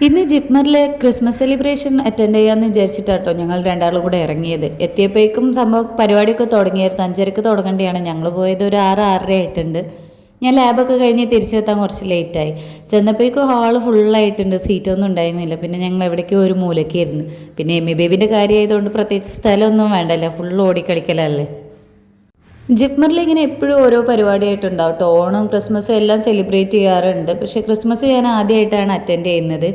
ഇന്ന് ജിപ്മറിൽ Christmas celebration attend ചെയ്യാമെന്ന് വിചാരിച്ചിട്ടാട്ടോ ഞങ്ങൾ രണ്ടാളും കൂടെ ഇറങ്ങിയത്. എത്തിയപ്പോഴേക്കും സംഭവം പരിപാടിയൊക്കെ തുടങ്ങിയായിരുന്നു. 5:30 തുടങ്ങേണ്ടിയാണ്. ഞങ്ങൾ പോയത് ഒരു 6-6:30 ആയിട്ടുണ്ട്. ഞാൻ ലാബൊക്കെ കഴിഞ്ഞ് തിരിച്ചെത്താൻ കുറച്ച് ലേറ്റായി. ചെന്നപ്പോഴേക്കും ഹാള് ഫുള്ളായിട്ടുണ്ട്. സീറ്റൊന്നും ഉണ്ടായിരുന്നില്ല. പിന്നെ ഞങ്ങൾ എവിടേക്കോ ഒരു മൂലയ്ക്കായിരുന്നു. പിന്നെ എമ്മി ബേബിൻ്റെ കാര്യമായതുകൊണ്ട് പ്രത്യേകിച്ച് സ്ഥലമൊന്നും വേണ്ടല്ലോ, ഫുൾ ഓടിക്കളിക്കലല്ലേ. ജിപ്മറിൽ ഇങ്ങനെ എപ്പോഴും ഓരോ പരിപാടിയായിട്ടുണ്ടാവും കേട്ടോ. ഓണം ക്രിസ്മസ് എല്ലാം സെലിബ്രേറ്റ് ചെയ്യാറുണ്ട്. പക്ഷേ ക്രിസ്മസ് ഞാൻ ആദ്യമായിട്ടാണ് അറ്റൻഡ് ചെയ്യുന്നത്.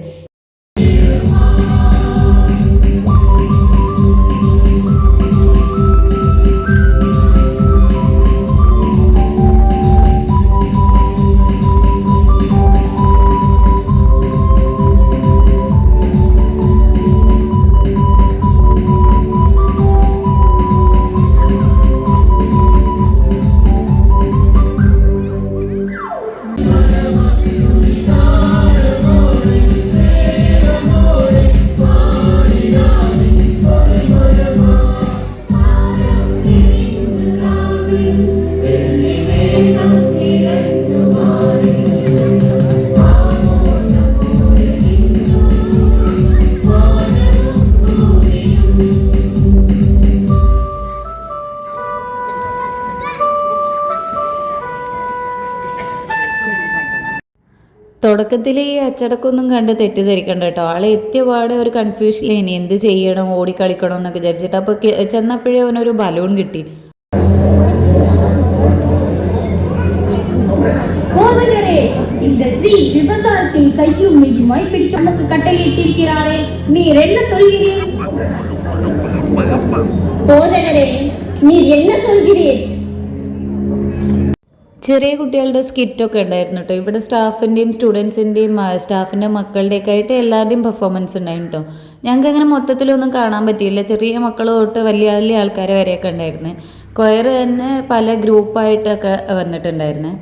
തുടക്കത്തിൽ ഈ അച്ചടക്കമൊന്നും കണ്ട് തെറ്റിദ്ധരിക്കണ്ട കേട്ടോ. ആളെ എത്തിയ പാടെ ഒരു കൺഫ്യൂഷൻ ഇനി എന്ത് ചെയ്യണം, ഓടിക്കളിക്കണം എന്നൊക്കെ വിചാരിച്ചിട്ട്. അപ്പോൾ ചെന്നപ്പോഴേ അവനൊരു ബലൂൺ കിട്ടി. இந்த ஸ்ரீ விபசாரத்தின் கையும் மெய்யுமாய் பிடிக்க நமக்கு கட்டளையிட்டிருக்கிறாரே, நீர் என்ன சொல்கிறீர்? போதகரே, நீர் என்ன சொல்கிறீர்? ചെറിയ കുട്ടികളുടെ സ്കിറ്റൊക്കെ ഉണ്ടായിരുന്നു കേട്ടോ. ഇവിടെ സ്റ്റാഫിൻ്റെയും സ്റ്റുഡൻസിൻ്റെയും സ്റ്റാഫിൻ്റെ മക്കളുടെയൊക്കെ ആയിട്ട് എല്ലാവരുടെയും പെർഫോമൻസ് ഉണ്ടായിരുന്നു കേട്ടോ. ഞങ്ങൾക്ക് അങ്ങനെ മൊത്തത്തിലൊന്നും കാണാൻ പറ്റിയില്ല. ചെറിയ മക്കൾ തൊട്ട് വലിയ വലിയ ആൾക്കാർ വരെയൊക്കെ ഉണ്ടായിരുന്നു. കൊയർ തന്നെ പല ഗ്രൂപ്പായിട്ടൊക്കെ വന്നിട്ടുണ്ടായിരുന്നു.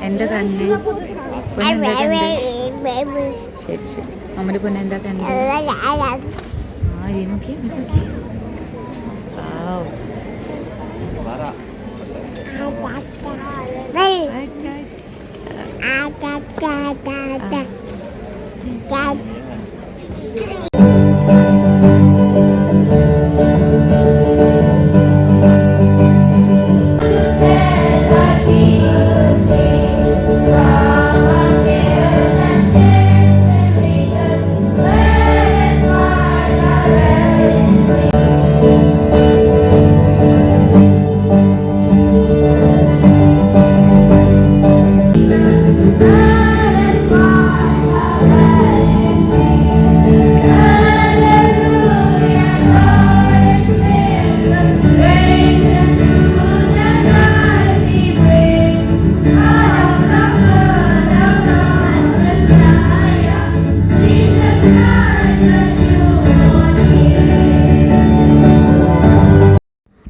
എൻ്റെ കണ്ണ് ശരി ശരി അമ്മയുടെ പൊന്നെ എന്താ കണ്ടത്? നോക്കി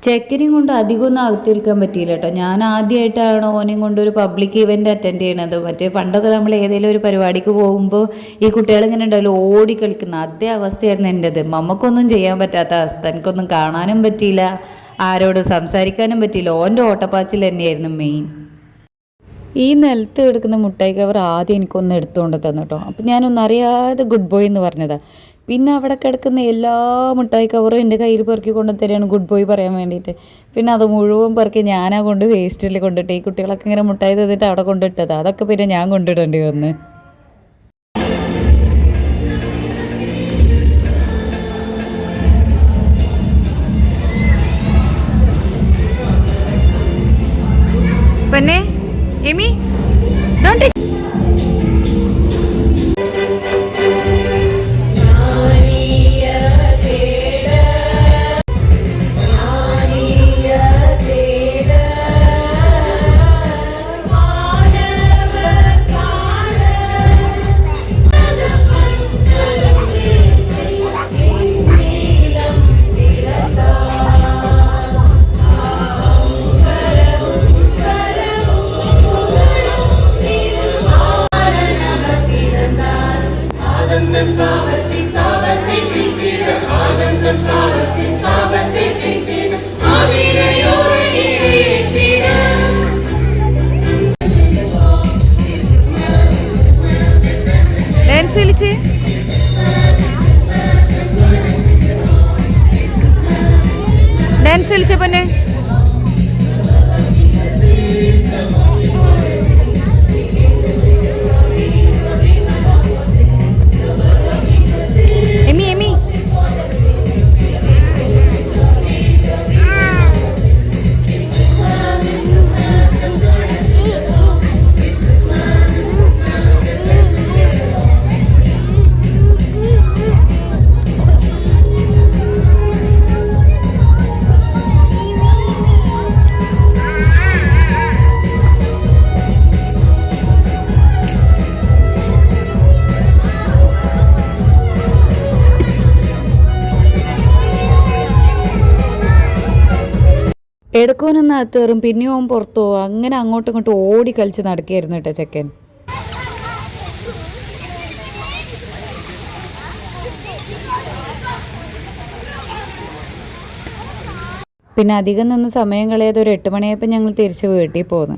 ചെക്കനെയും കൊണ്ട് അധികമൊന്നും അകത്തിരിക്കാൻ പറ്റിയില്ല കേട്ടോ. ഞാൻ ആദ്യമായിട്ടാണ് ഓനെയും കൊണ്ട് ഒരു പബ്ലിക് ഇവൻ്റ് അറ്റൻഡ് ചെയ്യണത്. മറ്റേ പണ്ടൊക്കെ നമ്മൾ ഏതെങ്കിലും ഒരു പരിപാടിക്ക് പോകുമ്പോൾ ഈ കുട്ടികളിങ്ങനെ ഉണ്ടാവില്ല ഓടിക്കളിക്കുന്ന അതേ അവസ്ഥയായിരുന്നു എൻ്റെത്. നമുക്കൊന്നും ചെയ്യാൻ പറ്റാത്ത അവസ്ഥ. എനിക്കൊന്നും കാണാനും പറ്റിയില്ല, ആരോട് സംസാരിക്കാനും പറ്റിയില്ല. ഓൻ്റെ ഓട്ടപ്പാച്ചിൽ തന്നെയായിരുന്നു മെയിൻ. ഈ നിലത്ത് കിടക്കുന്ന മുട്ടായി കവർ ആദ്യം എനിക്കൊന്ന് എടുത്തുകൊണ്ട് തന്നു കേട്ടോ. അപ്പം ഞാനൊന്നും അറിയാതെ ഗുഡ് ബോയ് എന്ന് പറഞ്ഞതാണ്. പിന്നെ അവിടെ കിടക്കുന്ന എല്ലാ മുട്ടായി കവറും എൻ്റെ കയ്യിൽ പെറുക്കി കൊണ്ടു തരികയാണ് ഗുഡ് ബോയ് പറയാൻ വേണ്ടിയിട്ട്. പിന്നെ അത് മുഴുവൻ പെറുക്കി ഞാനാ കൊണ്ട് വേസ്റ്റിൽ കൊണ്ടിട്ട്. ഈ കുട്ടികളൊക്കെ ഇങ്ങനെ മുട്ടായി തന്നിട്ട് അവിടെ കൊണ്ടിട്ടത്. അതൊക്കെ പിന്നെ ഞാൻ കൊണ്ടിടേണ്ടി വന്ന്. പിന്നെ എമി ഡോണ്ട് കളിച്ചേ പൊന്നെ. എമി എമി എടുക്കോനൊന്ന് അകത്തേറും, പിന്നെയും അവൻ പുറത്തു പോകും. അങ്ങനെ അങ്ങോട്ടും ഇങ്ങോട്ടും ഓടി കളിച്ച് നടക്കുകയായിരുന്നു കേട്ടോ ചെക്കൻ. പിന്നെ അധികം നിന്ന് സമയം കളയാതെ ഒരു 8 മണിയായപ്പോൾ ഞങ്ങൾ തിരിച്ച് വീട്ടിൽ പോന്നു.